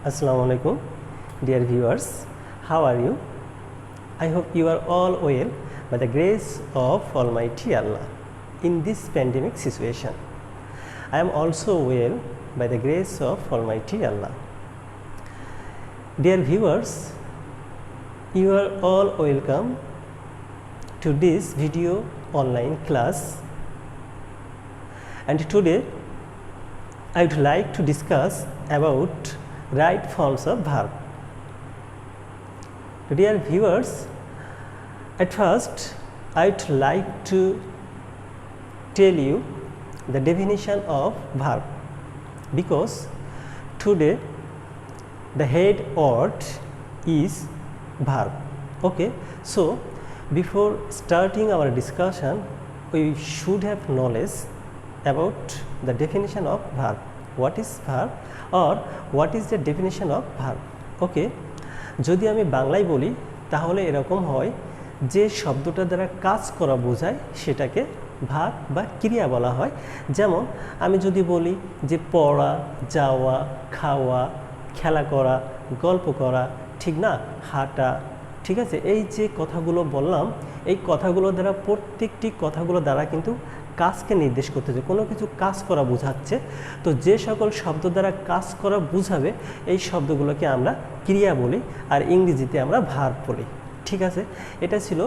Assalamu alaikum, dear viewers. How are you? I hope you are all well by the grace of Almighty Allah in this pandemic situation. I am also well by the grace of Almighty Allah. Dear viewers, you are all welcome to this video online class, and today I would like to discuss about right forms of verb. Dear viewers, at first I would like to tell you the definition of verb, because today the head word is verb. Okay, so before starting our discussion, we should have knowledge about the definition of verb. What is verb or what is the definition of verb? Okay, যদি আমি বাংলায় বলি তাহলে এরকম হয়, যে শব্দটা দ্বারা কাজ করা বোঝায় সেটাকে ভার্ব বা ক্রিয়া বলা হয়। যেমন আমি যদি বলি যে পড়া, যাওয়া, খাওয়া, খেলা করা, গল্প করা, ঠিক না, হাঁটা, ঠিক আছে, এই যে কথাগুলো বললাম, এই কথাগুলো দ্বারা প্রত্যেকটি কথাগুলো দ্বারা কিন্তু কাজকে নির্দেশ করতেছে, কোনো কিছু কাজ করা বোঝাচ্ছে। তো যে সকল শব্দ দ্বারা কাজ করা বোঝাবে এই শব্দগুলোকে আমরা ক্রিয়া বলি, আর ইংরেজিতে আমরা ভার্ব বলি। ঠিক আছে, এটা ছিল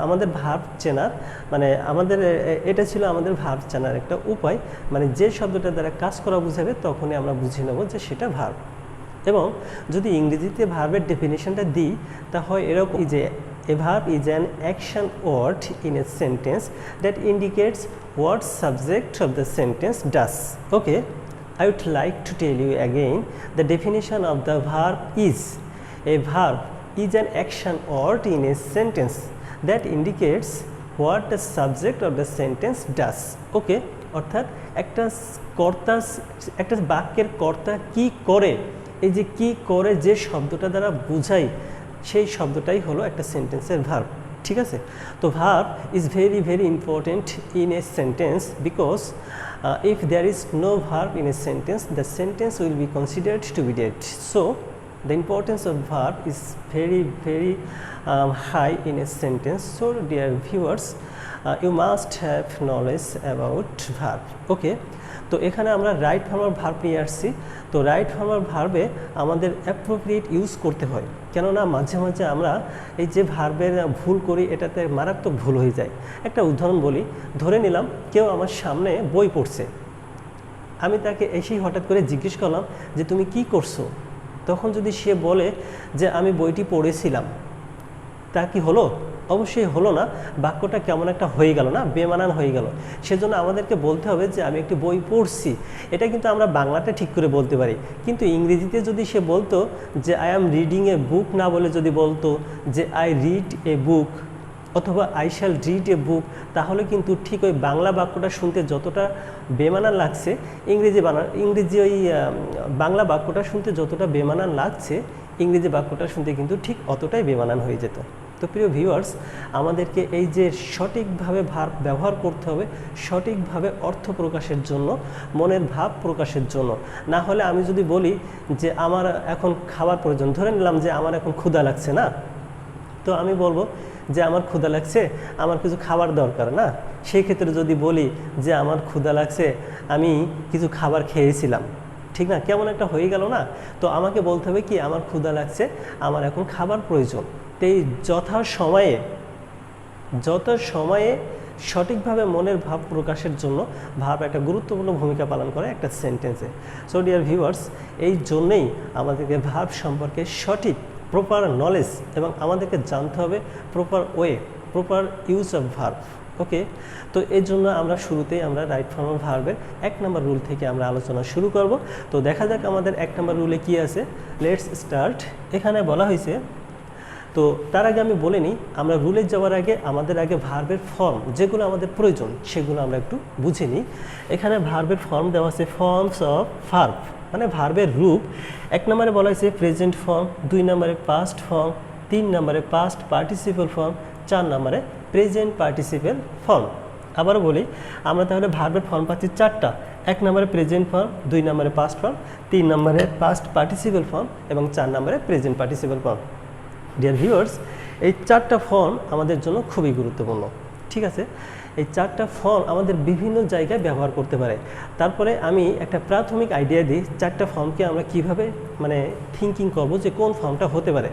আমাদের ভার্ব চেনার এটা ছিল আমাদের ভার্ব চেনার একটা উপায়। মানে যে শব্দটা দ্বারা কাজ করা বোঝাবে তখনই আমরা বুঝে নেব যে সেটা ভার্ব। এবং যদি ইংরেজিতে ভার্বের ডেফিনেশনটা দিই তা হয় এরকম যে a verb is an action word in a sentence that indicates what subject of the sentence does. Okay, I would like to tell you again the definition of the verb is: a verb is an action word in a sentence that indicates what the subject of the sentence does. Okay, অর্থাৎ একটা বাক্যের কর্তা কি করে, এই যে কি করে যে শব্দটা দ্বারা বোঝাই সেই শব্দটাই হলো একটা সেন্টেন্সের ভার্ব। ঠিক আছে, তো verb is very very important in a sentence, because if there is no verb in a sentence, the sentence will be considered to be dead. So the importance of verb is very very high in a sentence. So dear viewers, you must have knowledge about verb. Okay, তো এখানে আমরা right form of verb নিয়ে আসছি। তো right form of ভার্বে আমাদের appropriate use করতে হয়, কেননা মাঝে মাঝে আমরা এই যে ভার্বের ভুল করি এটাতে মারাত্মক ভুল হয়ে যায়। একটা উদাহরণ বলি, ধরে নিলাম কেউ আমার সামনে বই পড়ছে, আমি তাকে এসেই হঠাৎ করে জিজ্ঞেস করলাম যে তুমি কি করছো। তখন যদি সে বলে যে আমি বইটি পড়েছিলাম, তা কি হলো? অবশ্যই হলো না, বাক্যটা কেমন একটা হয়ে গেল না, বেমানান হয়ে গেল। সেজন্য আমাদেরকে বলতে হবে যে আমি একটি বই পড়ছি। এটা কিন্তু আমরা বাংলাতে ঠিক করে বলতে পারি, কিন্তু ইংরেজিতে যদি সে বলতো যে আই অ্যাম রিডিং এ বুক না বলে যদি বলতো যে আই রিড এ বুক অথবা আই শ্যাল রিড এ বুক, তাহলে কিন্তু ঠিক ওই বাংলা বাক্যটা শুনতে যতটা বেমানান লাগছে, ইংরেজি ওই বাংলা বাক্যটা শুনতে যতটা বেমানান লাগছে, ইংরেজি বাক্যটা শুনতে কিন্তু ঠিক অতটাই বেমানান হয়ে যেত। তো প্রিয় ভিউয়ার্স, আমাদেরকে এই যে সঠিকভাবে ভার্ব ব্যবহার করতে হবে সঠিকভাবে অর্থ প্রকাশের জন্য, মনের ভাব প্রকাশের জন্য। না হলে আমি যদি বলি যে আমার এখন খাবার প্রয়োজন, ধরে নিলাম যে আমার এখন ক্ষুধা লাগছে না, তো আমি বলবো যে আমার ক্ষুধা লাগছে, আমার কিছু খাবার দরকার না। সেই ক্ষেত্রে যদি বলি যে আমার ক্ষুধা লাগছে, আমি কিছু খাবার খেয়েছিলাম, ঠিক না, কেমন একটা হয়ে গেল না। তো আমাকে বলতে হবে কি, আমার ক্ষুধা লাগছে, আমার এখন খাবার প্রয়োজন। তো এই যথাসময়ে সঠিকভাবে মনের ভাব প্রকাশের জন্য ভাব একটা গুরুত্বপূর্ণ ভূমিকা পালন করে একটা সেন্টেন্সে। সো ডিয়ার ভিউয়ার্স, এই জন্যেই আমাদেরকে ভাব সম্পর্কে সঠিক প্রপার নলেজ এবং আমাদেরকে জানতে হবে প্রপার ইউজ অফ ভার্ব। ওকে, তো এর জন্য আমরা শুরুতেই আমরা রাইট ফর্ম অফ ভার্বের 1 নম্বর রুল থেকে আমরা আলোচনা শুরু করব। তো দেখা যাক আমাদের 1 নম্বর রুলে কি আছে। Let's start. এখানে বলা হয়েছে, তো তার আগে আমি বলে নিই, আমরা রুলে যাওয়ার আগে আমাদের আগে ভার্বের ফর্ম যেগুলো আমাদের প্রয়োজন সেগুলো আমরা একটু বুঝে নিই। এখানে ভার্বের ফর্ম দেওয়া আছে ফর্মস অফ ভার্ব, মানে ভার্বের রূপ। 1 নম্বরে বলা হয়েছে প্রেজেন্ট ফর্ম, 2 নম্বরে পাস্ট ফর্ম, 3 নম্বরে পাস্ট পার্টিসিপল ফর্ম, 4 নম্বরে প্রেজেন্ট পার্টিসিপল ফর্ম। আবারও বলি, আমরা তাহলে ভার্বের ফর্ম পাচ্ছি 4টা। এক নম্বরে প্রেজেন্ট ফর্ম, 2 নম্বরে পাস্ট ফর্ম, 3 নম্বরে পাস্ট পার্টিসিপল ফর্ম এবং 4 নম্বরে present participle form. Dear viewers, এই 4টা ফর্ম আমাদের জন্য খুবই গুরুত্বপূর্ণ। ঠিক আছে, এই 4টা ফর্ম আমাদের বিভিন্ন জায়গায় ব্যবহার করতে পারে। তারপরে আমি একটা প্রাথমিক আইডিয়া দিই 4টা ফর্মকে আমরা কিভাবে মানে থিঙ্কিং করব যে কোন ফর্মটা হতে পারে।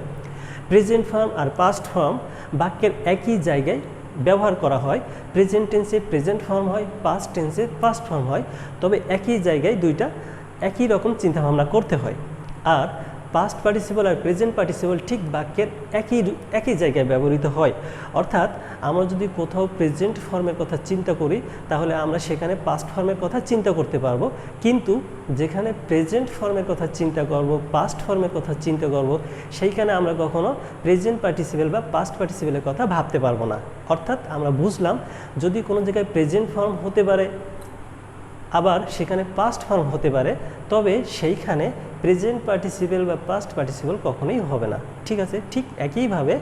প্রেজেন্ট ফর্ম আর পাস্ট ফর্ম বাক্যের একই জায়গায় ব্যবহার করা হয়। প্রেজেন্ট টেন্সে প্রেজেন্ট ফর্ম হয়, পাস্ট টেন্সে পাস্ট ফর্ম হয়, তবে একই জায়গায় দুইটা একই রকম চিন্তাভাবনা করতে হয়। আর পাস্ট পার্টিসিপল আর প্রেজেন্ট পার্টিসিপল ঠিক বাক্যের একই জায়গায় ব্যবহৃত হয়। অর্থাৎ আমরা যদি কোথাও প্রেজেন্ট ফর্মের কথা চিন্তা করি তাহলে আমরা সেখানে পাস্ট ফর্মের কথা চিন্তা করতে পারবো, কিন্তু যেখানে প্রেজেন্ট ফর্মের কথা চিন্তা করব, পাস্ট ফর্মের কথা চিন্তা করব, সেইখানে আমরা কখনো প্রেজেন্ট পার্টিসিপল বা পাস্ট পার্টিসিপলের কথা ভাবতে পারবো না। অর্থাৎ আমরা বুঝলাম যদি কোনো জায়গায় প্রেজেন্ট ফর্ম হতে পারে আবার সেখানে পাস্ট ফর্ম হতে পারে, তবে সেইখানে প্রেজেন্ট পার্টিসিপল বা পাস্ট পার্টিসিপল কখনোই হবে না। ঠিক আছে, ঠিক একইভাবে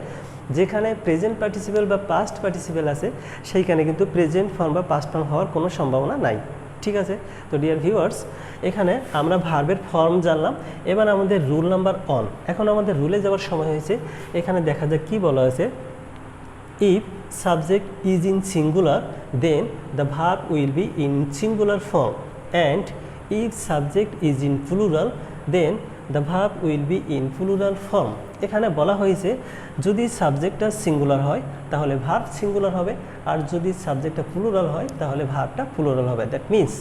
যেখানে প্রেজেন্ট পার্টিসিপল বা পাস্ট পার্টিসিপল আছে সেইখানে কিন্তু প্রেজেন্ট ফর্ম বা পাস্ট ফর্ম হওয়ার কোনো সম্ভাবনা নাই। ঠিক আছে, তো ডিয়ার ভিউয়ার্স, এখানে আমরা ভার্বের ফর্ম জানলাম। এবার আমাদের রুল নাম্বার 1। এখন আমাদের রুলে যাওয়ার সময় হয়েছে। এখানে দেখা যাক কি বলা হয়েছে। If subject is in singular, then the verb will be in singular form, and if subject is in plural, then the verb will be in plural form. এখানে বলা হয়েছে যদি সাবজেক্টটা সিঙ্গুলার হয় তাহলে ভার্ব সিঙ্গুলার হবে, আর যদি সাবজেক্টটা প্লুরাল হয় তাহলে ভার্বটা প্লুরাল হবে। That means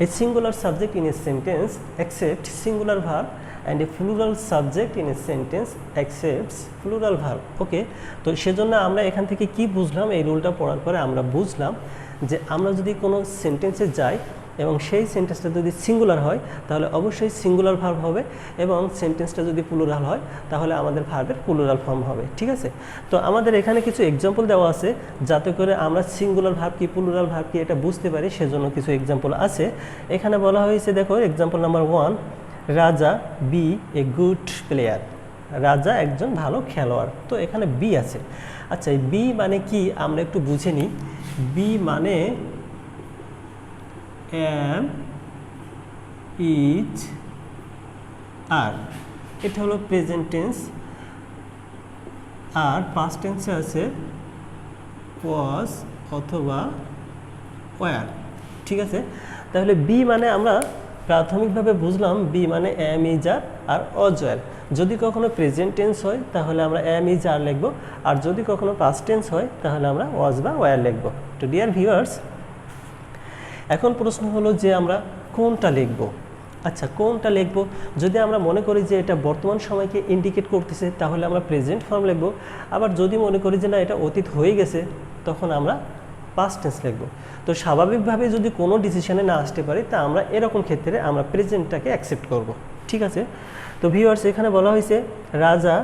a singular subject in a sentence accepts singular verb and a plural subject in a sentence accepts plural verb. ওকে, তো সেজন্য আমরা এখান থেকে কি বুঝলাম, এই রুলটা পড়ার পরে আমরা বুঝলাম যে আমরা যদি কোনো সেন্টেন্সে যাই এবং সেই সেন্টেন্সটা যদি সিঙ্গুলার হয় তাহলে অবশ্যই সিঙ্গুলার ভার্ব হবে, এবং সেন্টেন্সটা যদি প্লুরাল হয় তাহলে আমাদের ভার্বের প্লুরাল ফর্ম হবে। ঠিক আছে, তো আমাদের এখানে কিছু এক্সাম্পল দেওয়া আছে যাতে করে আমরা সিঙ্গুলার ভার্ব কি প্লুরাল ভার্ব কি এটা বুঝতে পারি, সেজন্য কিছু এক্সাম্পল আছে। এখানে বলা হয়েছে, দেখো এক্সাম্পল নাম্বার 1, রাজা বি এ গুড প্লেয়ার। রাজা একজন ভালো খেলোয়াড়। তো এখানে বি আছে। আচ্ছা, এই বি মানে কি আমরা একটু বুঝে নিই। বি মানে am, is, are। এটা হলো প্রেজেন্ট টেন্স। আর পাস্ট টেন্সে আছে was অথবা were। ঠিক আছে, তাহলে বি মানে আমরা প্রাথমিকভাবে বুঝলাম বি মানে am, is, are R was, were। যদি কখনো প্রেজেন্ট টেন্স হয় তাহলে আমরা am, is, are লিখব, আর যদি কখনো পাস্ট টেন্স হয় তাহলে আমরা was বা were লিখব। তো ডিয়ার ভিউয়ার্স, এখন প্রশ্ন হলো যে আমরা কোনটা লিখব। আচ্ছা, কোনটা লিখব? যদি আমরা মনে করি যে এটা বর্তমান সময়কে ইন্ডিকেট করতেছে তাহলে আমরা প্রেজেন্ট ফর্ম লিখব, আবার যদি মনে করি যে না এটা অতীত হয়ে গেছে তখন আমরা পাস্ট টেন্স লিখব। তো স্বাভাবিকভাবে যদি কোনো ডিসিশনে না আসতে পারি তা আমরা এরকম ক্ষেত্রে আমরা প্রেজেন্টটাকে অ্যাকসেপ্ট করব। ঠিক আছে, তো ভিউয়ার্স এখানে বলা হয়েছে রাজা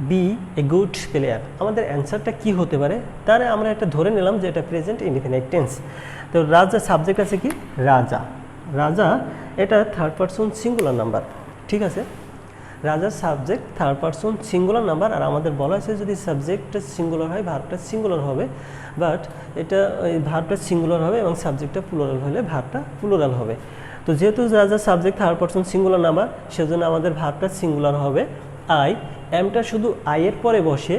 বি এ গুড প্লেয়ার। আমাদের অ্যান্সারটা কি হতে পারে? তাহলে আমরা এটা ধরে নিলাম যে এটা প্রেজেন্ট ইনডিফিনিট টেন্স। তো রাজা সাবজেক্ট আছে কি রাজা। রাজা এটা থার্ড পারসন সিঙ্গুলার নাম্বার। ঠিক আছে, রাজার subject third person singular number. আর আমাদের বলা হয়েছে যদি সাবজেক্টটা সিঙ্গুলার হয় ভার্বটা সিঙ্গুলার হবে, বাট এটা ভার্বটা সিঙ্গুলার হবে এবং সাবজেক্টটা প্লুরাল হলে ভার্বটা প্লুরাল হবে। তো যেহেতু রাজার subject third person singular number, সেজন্য আমাদের ভার্বটা সিঙ্গুলার হবে। আই, এমটা শুধু আই এর পরে বসে,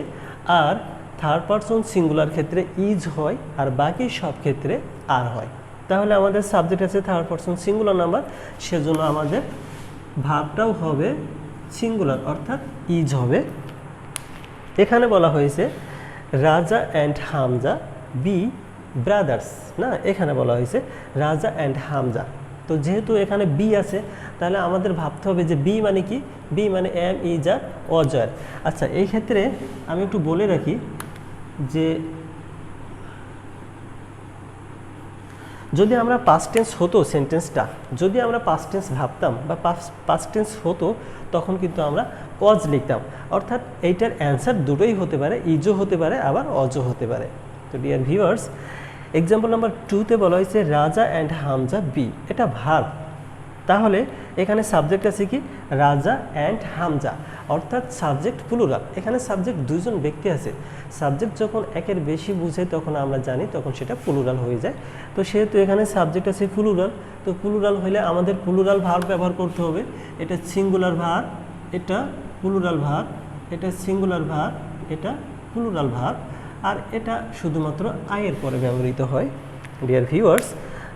আর থার্ড পারসন সিঙ্গুলার ক্ষেত্রে ইজ হয় আর বাকি সব ক্ষেত্রে আর হয়। তাহলে আমাদের সাবজেক্ট আছে থার্ড পারসন সিঙ্গুলার নাম্বার, সেজন্য আমাদের ভার্বটাও হবে সিঙ্গুলার অর্থাৎ ইজ হবে। এখানে বলা হয়েছে রাজা অ্যান্ড হামজা বি ব্রাদার্স, না এখানে বলা হয়েছে রাজা অ্যান্ড হামজা। তো যেহেতু এখানে বি আছে তাহলে আমাদের ভাবতে হবে যে বি মানে কি, বি মানে am, is, are, was, were. আচ্ছা, এই ক্ষেত্রে আমি একটু বলে রাখি যে যদি আমরা পাস্ট টেন্স হতো সেন্টেন্সটা, যদি আমরা পাস্ট টেন্স ভাবতাম বা পাস্ট টেন্স হতো তখন কিন্তু আমরা ওয়াজ লিখতাম। অর্থাৎ এইটার অ্যান্সার দুটোই হতে পারে, ইজও হতে পারে আবার অজও হতে পারে। তো ডিয়ার ভিউয়ার্স, এক্সাম্পল নাম্বার 2তে বলা হয়েছে রাজা অ্যান্ড হামজা বি, এটা ভার্ব। তাহলে এখানে সাবজেক্ট আছে কি রাজা অ্যান্ড হামজা, অর্থাৎ সাবজেক্ট প্লুরাল। এখানে সাবজেক্ট দুইজন ব্যক্তি আছে। সাবজেক্ট যখন একের বেশি বুঝে তখন আমরা জানি তখন সেটা প্লুরাল হয়ে যায়। তো সেহেতু এখানে সাবজেক্ট আছে প্লুরাল। তো প্লুরাল হলে আমাদের প্লুরাল ভার্ব ব্যবহার করতে হবে। এটা সিঙ্গুলার ভার্ব, এটা প্লুরাল ভার্ব, এটা সিঙ্গুলার ভার্ব, এটা প্লুরাল ভার্ব, আর এটা শুধুমাত্র আয়ের পরে ব্যবহৃত হয়। ডিয়ার ভিউয়ার্স,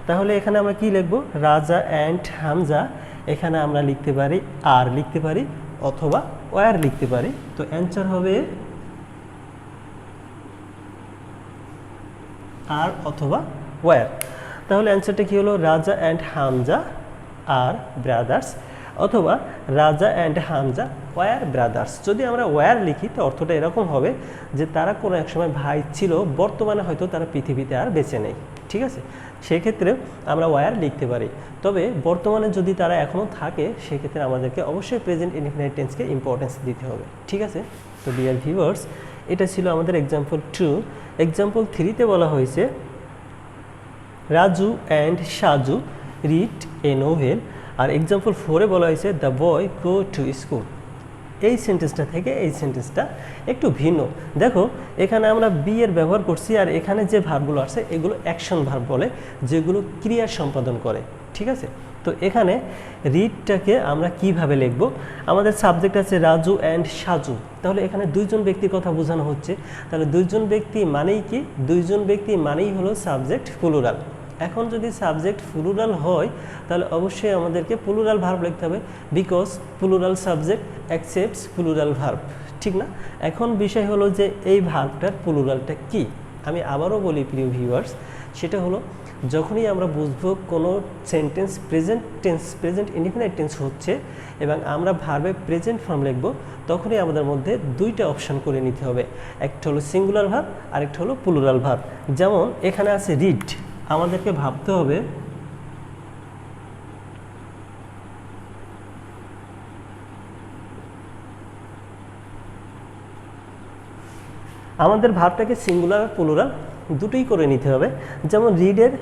তাহলে এখানে আমরা কি লিখব? রাজা অ্যান্ড হামজা। এখানে আমরা লিখতে পারি আর লিখতে পারি অথবা ওয়ার লিখতে পারি। তো অ্যান্সার হবে আর অথবা ওয়ার। তাহলে অ্যান্সারটা কি হলো? রাজা অ্যান্ড হামজা আর ব্রাদার্স, অথবা রাজা অ্যান্ড হামজা ওয়ার ব্রাদার্স। যদি আমরা ওয়ার লিখি তো অর্থটা এরকম হবে যে তারা কোনো এক সময় ভাই ছিল, বর্তমানে হয়তো তারা পৃথিবীতে আর বেঁচে নেই। ঠিক আছে, সেক্ষেত্রে আমরা ওয়ার লিখতে পারি। তবে বর্তমানে যদি তারা এখনও থাকে সেক্ষেত্রে আমাদেরকে অবশ্যই প্রেজেন্ট ইনডিফিনিট টেন্সকে ইম্পর্টেন্স দিতে হবে। ঠিক আছে, তো ডিয়ার ভিউয়ার্স, এটা ছিল আমাদের এক্সাম্পল 2। এক্সাম্পল 3-তে বলা হয়েছে Raju and Saju read a novel. আর এক্সাম্পল 4-এ বলা হয়েছে the boy go to school. এই সেন্টেন্সটা থেকে এই সেন্টেন্সটা একটু ভিন্ন। দেখো এখানে আমরা বি এর ব্যবহার করছি, আর এখানে যে ভার্বগুলো আছে এগুলো অ্যাকশন ভার্ব বলে, যেগুলো ক্রিয়া সম্পাদন করে। ঠিক আছে, তো এখানে রিডটাকে আমরা কিভাবে লিখব? আমাদের সাবজেক্ট আছে রাজু অ্যান্ড সাজু। তাহলে এখানে দুইজন ব্যক্তির কথা বোঝানো হচ্ছে। তাহলে দুইজন ব্যক্তি মানেই কি? দুইজন ব্যক্তি মানেই হলো সাবজেক্ট প্লুরাল। এখন যদি সাবজেক্ট প্লুরাল হয় তাহলে অবশ্যই আমাদেরকে প্লুরাল ভার্ব লিখতে হবে, because plural subject accepts plural verb. ঠিক না? এখন বিষয় হলো যে এই ভার্বটার প্লুরালটা কি। আমি আবারও বলি প্রিয় ভিউয়ার্স, সেটা হলো যখনই আমরা বুঝবো কোনো সেন্টেন্স প্রেজেন্ট ইনডিফিনিট টেন্স হচ্ছে এবং আমরা ভার্বে প্রেজেন্ট ফর্ম লিখব, তখনই আমাদের মধ্যে দুইটা অপশন করে নিতে হবে। একটা হলো সিঙ্গুলার ভার্ব, আরেকটা হলো প্লুরাল ভার্ব। যেমন এখানে আছে রিড, আমাদেরকে ভাবতে হবে আমাদের ভার্বটাকে সিঙ্গুলার আর প্লুরাল দুটোই করে নিতে হবে। যেমন রিডের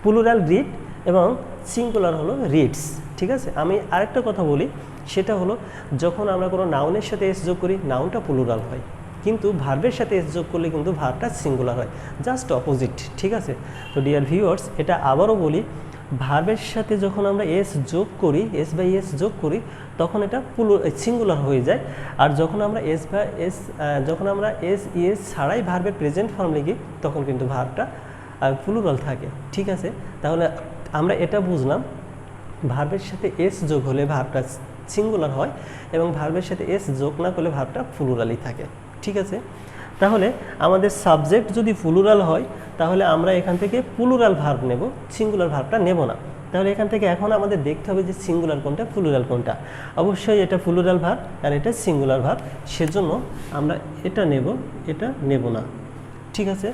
প্লুরাল রিড এবং সিঙ্গুলার হলো রিডস। ঠিক আছে, আমি আরেকটা কথা বলি, সেটা হলো যখন আমরা কোনো নাউনের সাথে এস যোগ করি নাউনটা প্লুরাল হয়, কিন্তু ভার্বের সাথে এস যোগ করলে কিন্তু ভার্বটা সিঙ্গুলার হয়, জাস্ট অপোজিট। ঠিক আছে, তো ডিয়ার ভিউয়ার্স, এটা আবারও বলি, ভার্বের সাথে যখন আমরা এস যোগ করি, এস বাই এস যোগ করি, তখন এটা সিঙ্গুলার হয়ে যায়। আর যখন আমরা এস ইএস ছাড়াই ভার্বের প্রেজেন্ট ফর্ম লিখি তখন কিন্তু ভার্বটা প্লুরাল থাকে। ঠিক আছে, তাহলে আমরা এটা বুঝলাম ভার্বের সাথে এস যোগ হলে ভার্বটা সিঙ্গুলার হয় এবং ভার্বের সাথে এস যোগ না করলে ভার্বটা প্লুরালই থাকে। ঠিক আছে, তাহলে আমাদের সাবজেক্ট যদি প্লুরাল হয় তাহলে আমরা এখান থেকে প্লুরাল ভার্ব নেব, সিঙ্গুলার ভার্বটা নেব না। তাহলে এখান থেকে এখন আমাদের দেখতে হবে যে সিঙ্গুলার কোনটা প্লুরাল কোনটা। অবশ্যই এটা প্লুরাল ভার্ব আর এটা সিঙ্গুলার ভার্ব, সেজন্য আমরা এটা নেব না। ঠিক আছে,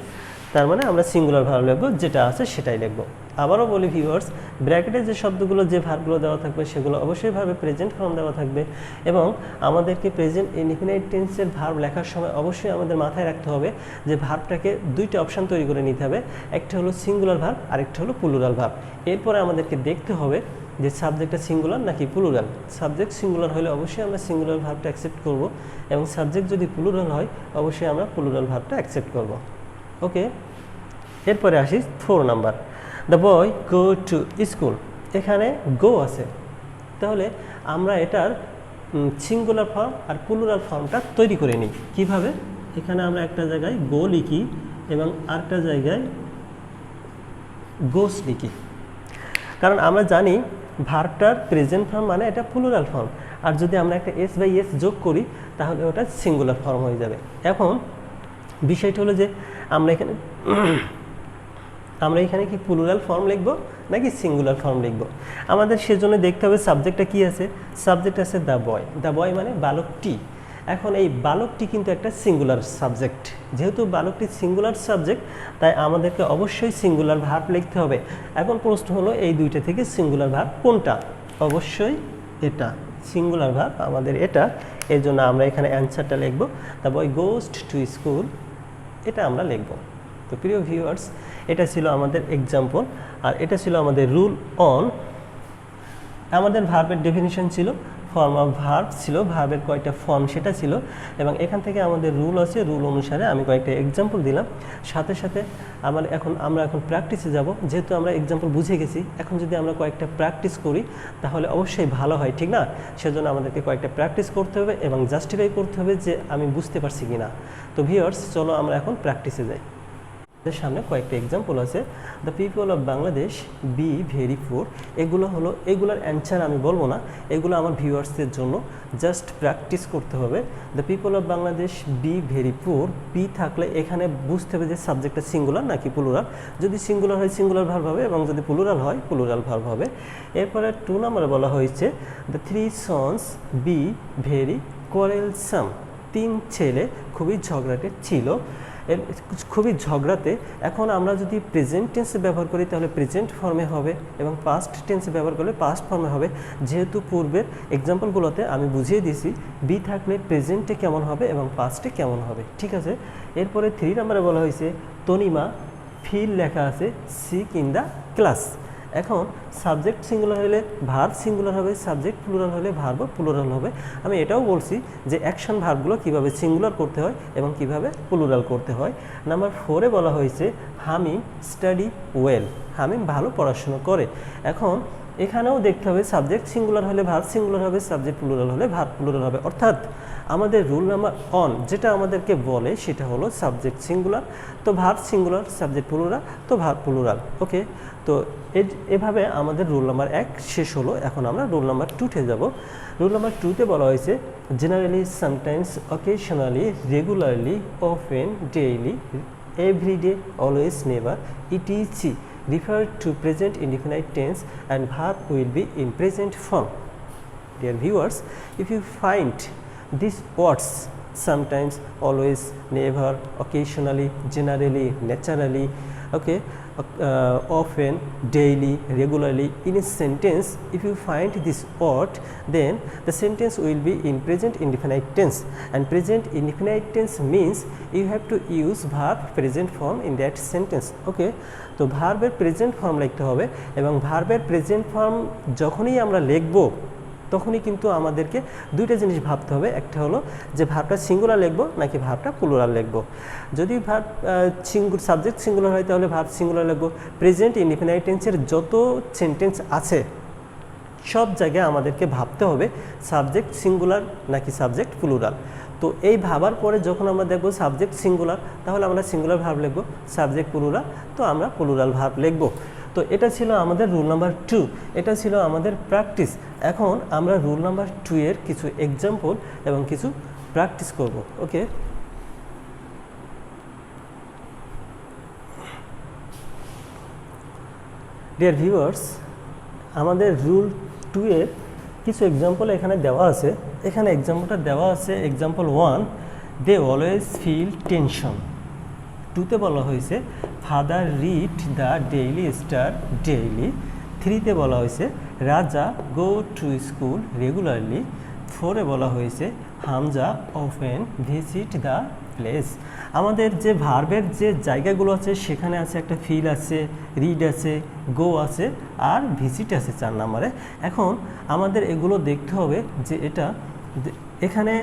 তার মানে আমরা সিঙ্গুলার ভার্ব লিখব, যেটা আছে সেটাই লিখব। আবারও বলি ভিউয়ার্স, ব্র্যাকেটে যে শব্দগুলো যে ভার্বগুলো দেওয়া থাকবে সেগুলো অবশ্যই ভাবে প্রেজেন্ট ফর্ম দেওয়া থাকবে এবং আমাদেরকে প্রেজেন্ট ইনডিফিনিট টেন্সের ভার্ব লেখার সময় অবশ্যই আমাদের মাথায় রাখতে হবে যে ভার্বটাকে দুইটা অপশান তৈরি করে নিতে হবে, একটা হলো সিঙ্গুলার ভার্ব আর একটা হলো প্লুরাল ভার্ব। এরপরে আমাদেরকে দেখতে হবে যে সাবজেক্টটা সিঙ্গুলার নাকি প্লুরাল। সাবজেক্ট সিঙ্গুলার হলে অবশ্যই আমরা সিঙ্গুলার ভার্বটা অ্যাকসেপ্ট করব এবং সাবজেক্ট যদি প্লুরাল হয় অবশ্যই আমরা প্লুরাল ভার্বটা অ্যাকসেপ্ট করব। ওকে, এরপরে আসি 4 number, the boy go to school. এখানে গো আছে, তাহলে আমরা এটার সিঙ্গুলার ফর্ম আর প্লুরাল ফর্মটা তৈরি করে নিই। কিভাবে? এখানে আমরা একটা জায়গায় গো লিখি এবং আরেকটা জায়গায় গোস লিখি, কারণ আমরা জানি ভার্বটার প্রেজেন্ট ফর্ম মানে এটা প্লুরাল ফর্ম, আর যদি আমরা একটা এস বাই এস যোগ করি তাহলে ওটা সিঙ্গুলার ফর্ম হয়ে যাবে। এখন বিষয়টা হলো যে আমরা এখানে কি প্লুরাল ফর্ম লিখব নাকি সিঙ্গুলার ফর্ম লিখব? আমাদের সেজন্য দেখতে হবে সাবজেক্টটা কি আছে। সাবজেক্ট আছে দ্য বয়, দ্য বয় মানে বালকটি। এখন এই বালকটি কিন্তু একটা সিঙ্গুলার সাবজেক্ট, যেহেতু বালকটি সিঙ্গুলার সাবজেক্ট তাই আমাদেরকে অবশ্যই সিঙ্গুলার ভার্ব লিখতে হবে। এখন প্রশ্ন হলো এই দুইটা থেকে সিঙ্গুলার ভার্ব কোনটা? অবশ্যই এটা সিঙ্গুলার ভার্ব আমাদের এটা, এর জন্য আমরা এখানে অ্যান্সারটা লিখব the boy goes to school, এটা আমরা লিখব। তো প্রিয় ভিউয়ার্স, এটা ছিল আমাদের এক্সাম্পল আর এটা ছিল আমাদের রুল অন আমাদের ভার্বের ডেফিনিশন ছিল, ফর্ম অফ ভার্ব ছিল, ভার্বের কয়টা ফর্ম সেটা ছিল, এবং এখান থেকে আমাদের রুল আছে, রুল অনুসারে আমি কয়েকটা এক্সাম্পল দিলাম। সাথে সাথে আমরা এখন প্র্যাকটিসে যাব। যেহেতু আমরা এক্সাম্পল বুঝে গেছি, এখন যদি আমরা কয়েকটা প্র্যাকটিস করি তাহলে অবশ্যই ভালো হয়, ঠিক না? সেজন্য আমাদেরকে কয়েকটা প্র্যাকটিস করতে হবে এবং জাস্টিফাই করতে হবে যে আমি বুঝতে পারছি কি না। তো ভিউয়ার্স, চলো আমরা এখন প্র্যাকটিসে যাই। সামনে কয়েকটা এক্সাম্পল আছে। The people of Bangladesh be very পুর। এগুলোর অ্যান্সার আমি বলবো না, এগুলো আমার ভিউয়ার্সদের জন্য জাস্ট প্র্যাকটিস করতে হবে। The people of Bangladesh be very পুর, বি থাকলে এখানে বুঝতে হবে যে সাবজেক্টটা সিঙ্গুলার নাকি প্লুরাল। যদি সিঙ্গুলার হয় সিঙ্গুলার ভার্ব হবে, এবং যদি প্লুরাল হয় প্লুরাল ভার্ব হবে। এরপরে 2 নম্বরে বলা হয়েছে দ্য 3 সন্স বি ভেরি কোয়ারেলসাম। 3 ছেলে খুবই ঝগড়াটে ছিল, খুবই ঝগড়াতে। এখন আমরা যদি প্রেজেন্ট টেন্সে ব্যবহার করি তাহলে প্রেজেন্ট ফর্মে হবে, এবং পাস্ট টেন্সে ব্যবহার করলে পাস্ট ফর্মে হবে। যেহেতু পূর্বের এক্সাম্পলগুলোতে আমি বুঝিয়ে দিয়েছি বি থাকলে প্রেজেন্টে কেমন হবে এবং পাস্টে কেমন হবে, ঠিক আছে? এরপরে 3 নম্বরে বলা হয়েছে তনিমা ফিল লেখা আছে সিক ইন দ্য ক্লাস। এখন সাবজেক্ট সিঙ্গুলার হলে ভার্ব সিঙ্গুলার হবে, সাবজেক্ট প্লুরাল হলে ভার্ব প্লুরাল হবে। আমি এটাও বলছি যে অ্যাকশন ভার্বগুলো কীভাবে সিঙ্গুলার করতে হয় এবং কিভাবে প্লুরাল করতে হয়। নাম্বার 4-এ বলা হয়েছে হামিম স্টাডি ওয়েল। হামিম ভালো পড়াশোনা করে। এখন এখানেও দেখতে হবে সাবজেক্ট সিঙ্গুলার হলে ভার্ব সিঙ্গুলার হবে, সাবজেক্ট প্লুরাল হলে ভার্ব প্লুরাল হবে। অর্থাৎ আমাদের রুল নাম্বার 1 যেটা আমাদেরকে বলে সেটা হলো সাবজেক্ট সিঙ্গুলার তো ভার্ব সিঙ্গুলার, সাবজেক্ট প্লুরাল তো ভার্ব প্লুরাল। ওকে, তো এভাবে আমাদের রুল নাম্বার 1 শেষ হলো। এখন আমরা রুল নাম্বার 2-তে যাব। রুল নাম্বার 2-তে বলা হয়েছে generally, sometimes, occasionally, regularly, often, daily, everyday, always, never, etc refer to present indefinite tense and verb will be in present form. Dear viewers, if you find these words sometimes, always, never, occasionally, generally, naturally, okay, often, daily, regularly in a sentence, if you find this word, then the sentence will be in present indefinite tense, and present indefinite tense means you have to use verb present form in that sentence. Okay, তো ভার্বের present form লিখতে হবে, এবং ভার্বের present form যখনই আমরা লিখব তখনই কিন্তু আমাদেরকে দুইটা জিনিস ভাবতে হবে। একটা হলো যে ভার্বটা সিঙ্গুলার লিখব নাকি ভার্বটা প্লুরাল লিখব। যদি ভার্ব সাবজেক্ট সিঙ্গুলার হয় তাহলে ভার্ব সিঙ্গুলার লিখব। প্রেজেন্ট ইনডিফিনাইট টেন্সের যত সেন্টেন্স আছে সব জায়গায় আমাদেরকে ভাবতে হবে সাবজেক্ট সিঙ্গুলার নাকি সাবজেক্ট প্লুরাল। তো এই ভাবার পরে যখন আমরা দেখব সাবজেক্ট সিঙ্গুলার তাহলে আমরা সিঙ্গুলার ভার্ব লিখব, সাবজেক্ট প্লুরাল তো আমরা প্লুরাল ভার্ব লিখব। তো এটা ছিল আমাদের রুল নাম্বার 2, এটা ছিল আমাদের প্র্যাকটিস। এখন আমরা রুল নাম্বার 2 এর কিছু এক্সাম্পল এবং কিছু প্র্যাকটিস করব। ওকে, ডিয়ার ভিউয়ার্স, আমাদের রুল 2 এর কিছু এক্সাম্পল এখানে দেওয়া আছে। এখানে এক্সাম্পলটা দেওয়া আছে example 1, they always feel tension. 2-তে বলা হয়েছে father read the Daily Star daily. 3-তে বলা হয়েছে Raja go to school regularly. 4-এ বলা হয়েছে Hamza often visit the place. আমাদের যে ভার্বের যে জায়গাগুলো আছে সেখানে আছে একটা ফিল আছে, রিড আছে, গো আছে আর ভিজিট আছে 4 নম্বরে। এখন আমাদের এগুলো দেখতে হবে যে এখানে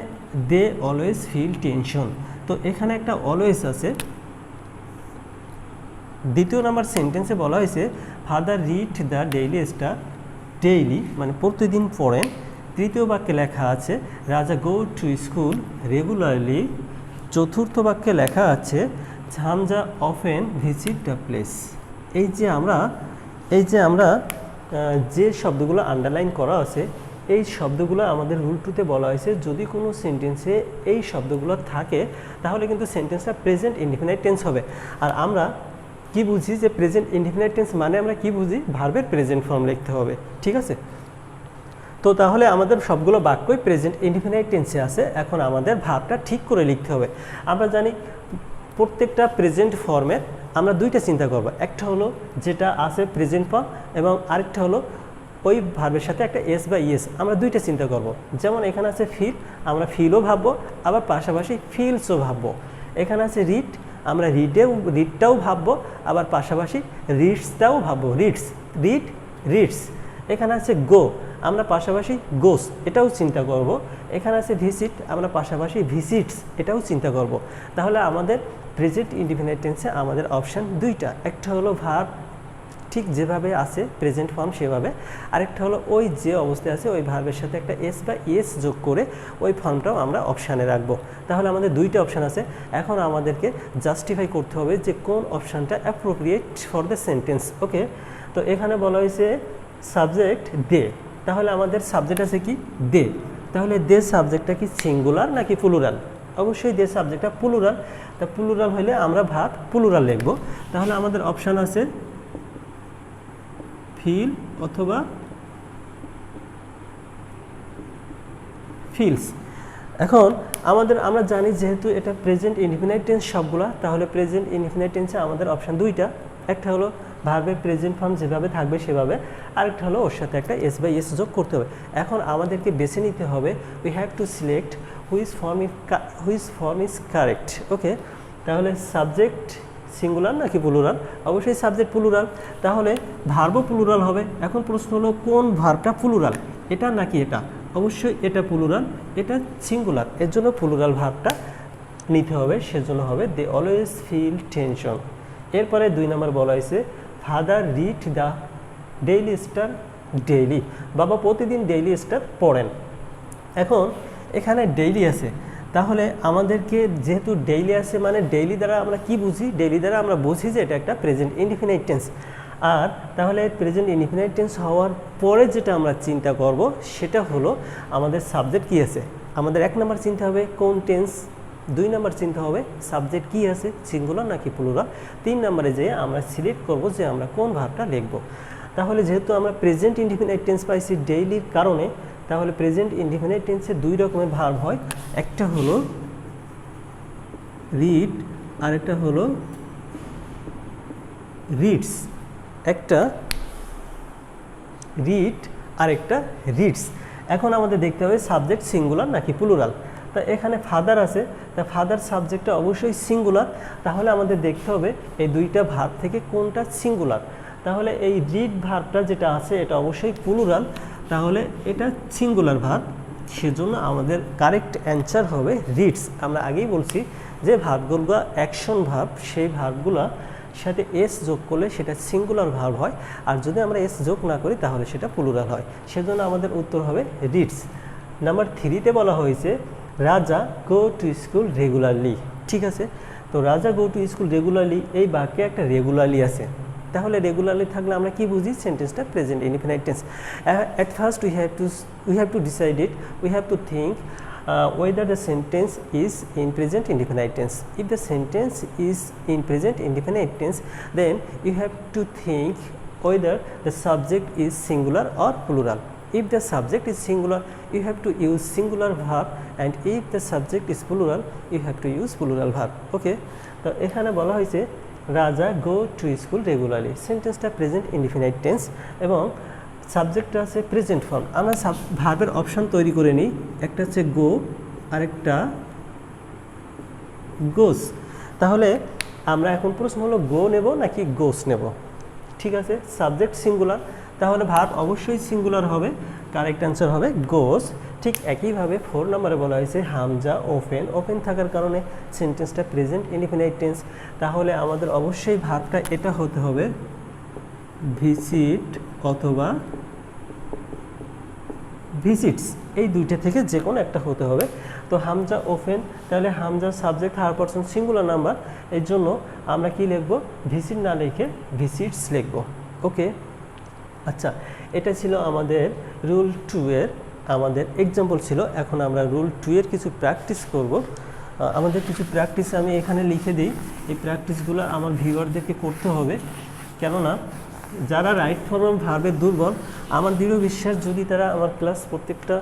দে অলওয়েজ ফিল টেনশন, তো এখানে একটা অলওয়েজ আছে। 2 নম্বর সেন্টেন্সে বলা হয়েছে father read the Daily Star daily, মানে প্রতিদিন পড়েন। 3য় বাক্যে লেখা আছে রাজা গো টু স্কুল রেগুলারলি। 4র্থ বাক্যে লেখা আছে Hamza often visit the place. এই যে আমরা যে শব্দগুলো আন্ডারলাইন করা আছে এই শব্দগুলো আমাদের রুল 2-তে বলা হয়েছে যদি কোনো সেন্টেন্সে এই শব্দগুলো থাকে তাহলে কিন্তু সেন্টেন্সটা প্রেজেন্ট ইনডিফিনাইট টেন্স হবে। আর আমরা কি বুঝি যে প্রেজেন্ট ইনডিফিনাইট টেন্স মানে আমরা কি বুঝি, ভার্বের প্রেজেন্ট ফর্ম লিখতে হবে, ঠিক আছে? তো তাহলে আমাদের সবগুলো বাক্যই প্রেজেন্ট ইনডিফিনাইট টেন্সে আছে। এখন আমাদের ভার্বটা ঠিক করে লিখতে হবে। আমরা জানি প্রত্যেকটা প্রেজেন্ট ফর্মের আমরা 2টা চিন্তা করব, একটা হলো যেটা আছে প্রেজেন্ট ফর্ম এবং আরেকটা হলো ওই ভার্বের সাথে একটা এস বা ইএস। আমরা 2টা চিন্তা করব। যেমন এখানে আছে ফিল, আমরা ফিলও ভাববো আবার পাশাপাশি ফিলসও ভাববো। এখানে আছে রিড, আমরা রিডটাও ভাববো আবার পাশাপাশি রিডসটাও ভাববো, রিড রিডস। এখানে আছে গো, আমরা পাশাপাশি গোস এটাও চিন্তা করব। এখানে আছে ভিজিট, আমরা পাশাপাশি ভিজিটস এটাও চিন্তা করব। তাহলে আমাদের প্রেজেন্ট ইনডিফিনিট টেন্সে আমাদের অপশান দুইটা, একটা হলো ভার্ব ঠিক যেভাবে আছে প্রেজেন্ট ফর্ম সেভাবে, আরেকটা হলো ওই যে অবস্থায় আছে ওই ভার্বের সাথে একটা এস বা ইএস যোগ করে ওই ফর্মটাও আমরা অপশানে রাখবো। তাহলে আমাদের দুইটা অপশান আছে। এখন আমাদেরকে জাস্টিফাই করতে হবে যে কোন অপশানটা অ্যাপ্রোপ্রিয়েট ফর দ্য সেন্টেন্স। ওকে, তো এখানে বলা হয়েছে সাবজেক্ট দে, তাহলে আমাদের সাবজেক্ট আছে কি দে। তাহলে দে সাবজেক্টটা কি সিঙ্গুলার নাকি প্লুরাল? অবশ্যই দে সাবজেক্টটা প্লুরাল। তা প্লুরাল হলে আমরা ভার্ব প্লুরাল লিখব। তাহলে আমাদের অপশান আছে ফিল অথবা ফিলস। এখন আমরা জানি যেহেতু এটা প্রেজেন্ট ইনডিফিনিট টেন্স সবগুলা, তাহলে প্রেজেন্ট ইনডিফিনিট টেন্সে আমাদের অপশান দুইটা, একটা হলো ভার্বের প্রেজেন্ট ফর্ম যেভাবে থাকবে সেভাবে, আরেকটা হলো ওর সাথে একটা এস বাই এস যোগ করতে হবে। এখন আমাদেরকে বেছে নিতে হবে, we have to select which form is correct. Okay, তাহলে সাবজেক্ট সিঙ্গুলার নাকি প্লুরাল? অবশ্যই সাবজেক্ট প্লুরাল, তাহলে ভার্বও প্লুরাল হবে। এখন প্রশ্ন হলো কোন ভার্বটা প্লুরাল, এটা নাকি এটা? অবশ্যই এটা প্লুরাল, এটা সিঙ্গুলার, এর জন্য প্লুরাল ভার্বটা নিতে হবে, সেজন্য হবে দে অলওয়েজ ফিল টেনশন। এরপরে 2 নম্বর বলা হয়েছে father read the Daily Star daily, বাবা প্রতিদিন ডেইলি স্টার পড়েন। এখন এখানে ডেইলি আছে, তাহলে আমাদেরকে যেহেতু ডেইলি আছে মানে ডেইলি দ্বারা আমরা কি বুঝি? ডেইলি দ্বারা আমরা বুঝি যে এটা একটা প্রেজেন্ট ইনডিফিনিট টেন্স। আর তাহলে প্রেজেন্ট ইনডিফিনিট টেন্স হওয়ার পরে যেটা আমরা চিন্তা করব সেটা হলো আমাদের সাবজেক্ট কি আছে। আমাদের 1 নম্বর চিন্তা হবে কোন টেন্স, 2 নম্বর চিন্তা হবে সাবজেক্ট কি আছে সিঙ্গুলার নাকি প্লুরাল, 3 নম্বরে যেয়ে আমরা সিলেক্ট করব যে আমরা কোন ভার্বটা লিখব। তাহলে যেহেতু আমরা প্রেজেন্ট ইনডিফিনিট টেন্স পাইছি ডেইলির কারণে, তাহলে প্রেজেন্ট ইনডিফিনিট টেন্সে 2 রকমের ভার্ব হয়, একটা হলো রিড আর একটা হলো রিডস। একটা রিড আর একটা রিডস। এখন আমাদের দেখতে হবে সাবজেক্ট সিঙ্গুলার নাকি প্লুরাল। তা এখানে ফাদার আছে, তা ফাদার সাবজেক্টটা অবশ্যই সিঙ্গুলার, তাহলে আমাদের দেখতে হবে এই দুইটা ভার্ব থেকে কোনটা সিঙ্গুলার। তাহলে এই রিড ভার্বটা যেটা আছে এটা অবশ্যই প্লুরাল, তাহলে এটা সিঙ্গুলার ভার্ব, সেজন্য আমাদের কারেক্ট অ্যান্সার হবে রিডস। আমরা আগেই বলছি যে ভার্বগুলো অ্যাকশন ভার্ব, সেই ভার্বগুলো সাথে এস যোগ করলে সেটা সিঙ্গুলার ভার্ব হয়, আর যদি আমরা এস যোগ না করি তাহলে সেটা প্লুরাল হয়, সেজন্য আমাদের উত্তর হবে রিডস। নাম্বার 3তে বলা হয়েছে Raja go to school regularly. ঠিক আছে, তো রাজা গো টু স্কুল রেগুলারলি, এই বাক্যে একটা রেগুলারলি আছে, তাহলে রেগুলারলি থাকলে আমরা কি বুঝি? সেন্টেন্সটা present indefinite tense. At first we have to decide it, we have to think whether the sentence is in present indefinite tense. If the sentence is in present indefinite tense, then you have to think whether the subject is singular or plural. If the subject is singular, you have to use singular verb, and if the subject is plural, you have to use plural verb. Okay, তো এখানে বলা হয়েছে Raja go to school regularly, সেন্টেন্সটা present indefinite tense এবং সাবজেক্টটা আছে present form. আমরা ভার্বের অপশান তৈরি করে নিই, একটা হচ্ছে গো আরেকটা গোস। তাহলে আমরা এখন প্রশ্ন হলো গো নেব নাকি গোস নেব? ঠিক আছে, সাবজেক্ট সিঙ্গুলার, তাহলে ভার্ব অবশ্যই সিঙ্গুলার হবে, কারেক্ট অ্যান্সার হবে গোস। ঠিক একইভাবে 4 নম্বরে বলা হয়েছে হামজা ওপেন থাকার কারণে সেন্টেন্সটা প্রেজেন্ট ইনডিফিনিট টেন্স, তাহলে আমাদের অবশ্যই ভার্বটা এটা হতে হবে ভিজিট অথবা ভিজিটস, এই দুইটা থেকে যে কোনো একটা হতে হবে। তো হামজা ওপেন, তাহলে Hamza subject third person singular number, এর জন্য আমরা কি লিখব? ভিজিট না লিখে ভিজিটস লিখব। ওকে, আচ্ছা, এটা ছিল আমাদের রুল 2 এর আমাদের এক্সাম্পল ছিল। এখন আমরা রুল 2 এর কিছু প্র্যাকটিস করব। আমাদের কিছু প্র্যাকটিস আমি এখানে লিখে দিই, এই প্র্যাকটিসগুলো আমার ভিউয়ারদেরকে করতে হবে, কেননা যারা রাইট ফর্ম ভার্বে দুর্বল, আমার দৃঢ় বিশ্বাস যদি তারা আমার ক্লাস প্রত্যেকটা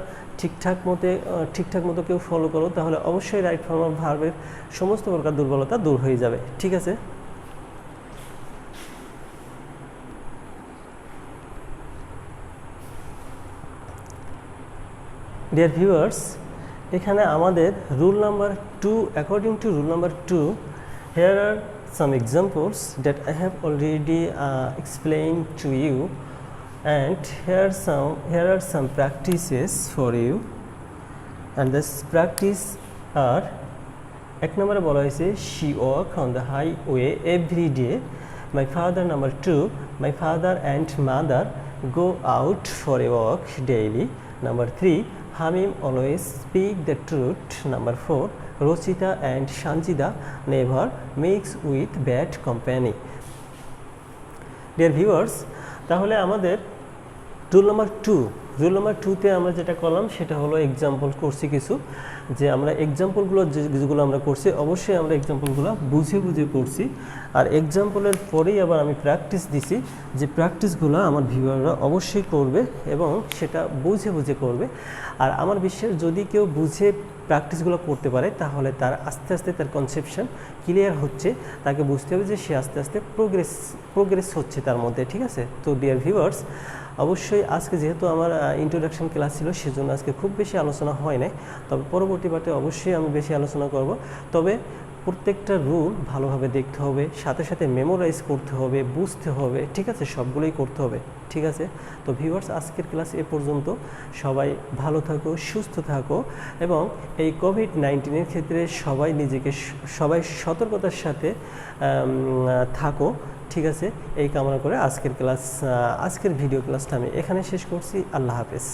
ঠিকঠাক মতো কেউ ফলো করো, তাহলে অবশ্যই রাইট ফর্ম অফ ভার্বের সমস্ত প্রকার দুর্বলতা দূর হয়ে যাবে। ঠিক আছে, ডিয়ার ভিউয়ার্স, এখানে আমাদের rule number 2, according to rule number 2, here are some examples that I have already explained to you. and here are some practices for you, and this practice are এক নম্বরে বলা হয়েছে she walk on the highway every day. My father, number 2, my father and mother go out for a walk daily. Number 3, Hamim always speak the truth. Number 4, Rochita and Shanjida never mix with bad company. Dear viewers, তাহলে আমাদের rule number 2 তে আমরা যেটা করলাম সেটা হলো example করছি কিছু, যে আমরা এক্সাম্পলগুলো যেগুলো আমরা করছি অবশ্যই আমরা এক্সাম্পলগুলো বুঝে করছি, আর এক্সাম্পলের পরেই আবার আমি প্র্যাকটিস দিছি, যে প্র্যাকটিসগুলো আমার ভিউয়াররা অবশ্যই করবে এবং সেটা বুঝে করবে। আর আমার বিশ্বাস যদি কেউ বুঝে প্র্যাকটিসগুলো করতে পারে তাহলে তার আস্তে আস্তে তার কনসেপশন ক্লিয়ার হচ্ছে, তাকে বুঝতে হবে যে সে আস্তে আস্তে প্রোগ্রেস হচ্ছে তার মধ্যে, ঠিক আছে। তো ডিয়ার ভিউয়ার্স, অবশ্যই আজকে যেহেতু আমার ইন্ট্রোডাকশন ক্লাস ছিল সেজন্য আজকে খুব বেশি আলোচনা হয় নাই, তবে পরবর্তী পার্টে অবশ্যই আমি বেশি আলোচনা করব। তবে প্রত্যেকটা রুল ভালোভাবে দেখতে হবে, সাথে সাথে মেমোরাইজ করতে হবে, বুঝতে হবে, ঠিক আছে, সবগুলোই করতে হবে, ঠিক আছে। তো ভিউয়ার্স, আজকের ক্লাস এ পর্যন্ত। সবাই ভালো থাকো, সুস্থ থাকো এবং এই কোভিড-19 ক্ষেত্রে সবাই সতর্কতার সাথে থাকো, ঠিক আছে। এই কামনা করে আজকের ভিডিও ক্লাসটা আমি এখানে শেষ করছি। আল্লাহ হাফেজ।